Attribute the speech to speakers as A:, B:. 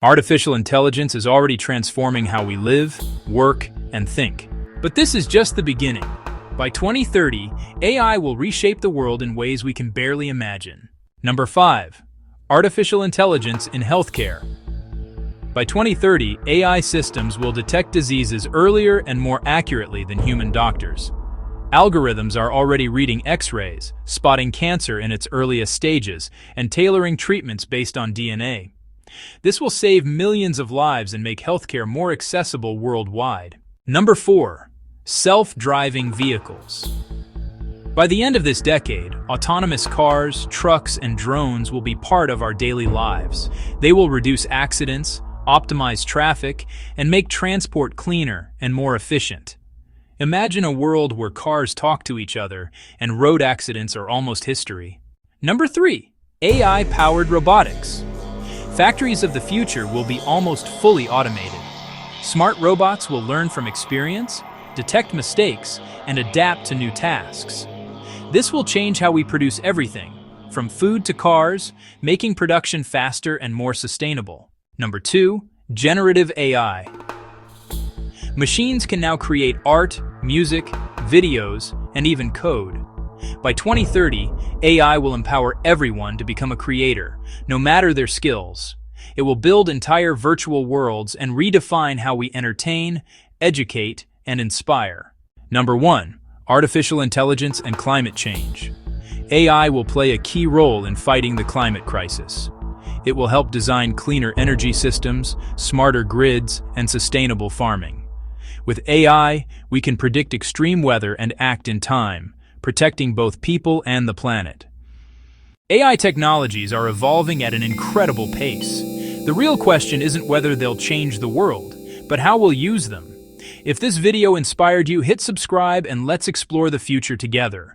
A: Artificial intelligence is already transforming how we live, work, and think. But this is just the beginning. By 2030, AI will reshape the world in ways we can barely imagine. Number 5. Artificial intelligence in healthcare. By 2030, AI systems will detect diseases earlier and more accurately than human doctors. Algorithms are already reading X-rays, spotting cancer in its earliest stages, and tailoring treatments based on DNA. This will save millions of lives and make healthcare more accessible worldwide. Number 4. Self-driving vehicles. By the end of this decade, autonomous cars, trucks, and drones will be part of our daily lives. They will reduce accidents, optimize traffic, and make transport cleaner and more efficient. Imagine a world where cars talk to each other and road accidents are almost history. Number 3. AI-powered robotics. Factories of the future will be almost fully automated. Smart robots will learn from experience, detect mistakes, and adapt to new tasks. This will change how we produce everything, from food to cars, making production faster and more sustainable. Number 2. Generative AI. Machines can now create art, music, videos, and even code. By 2030, AI will empower everyone to become a creator, no matter their skills. It will build entire virtual worlds and redefine how we entertain, educate, and inspire. Number 1. Artificial intelligence and climate change. AI will play a key role in fighting the climate crisis. It will help design cleaner energy systems, smarter grids, and sustainable farming. With AI, we can predict extreme weather and act in time, protecting both people and the planet. AI technologies are evolving at an incredible pace. The real question isn't whether they'll change the world, but how we'll use them. If this video inspired you, hit subscribe and let's explore the future together.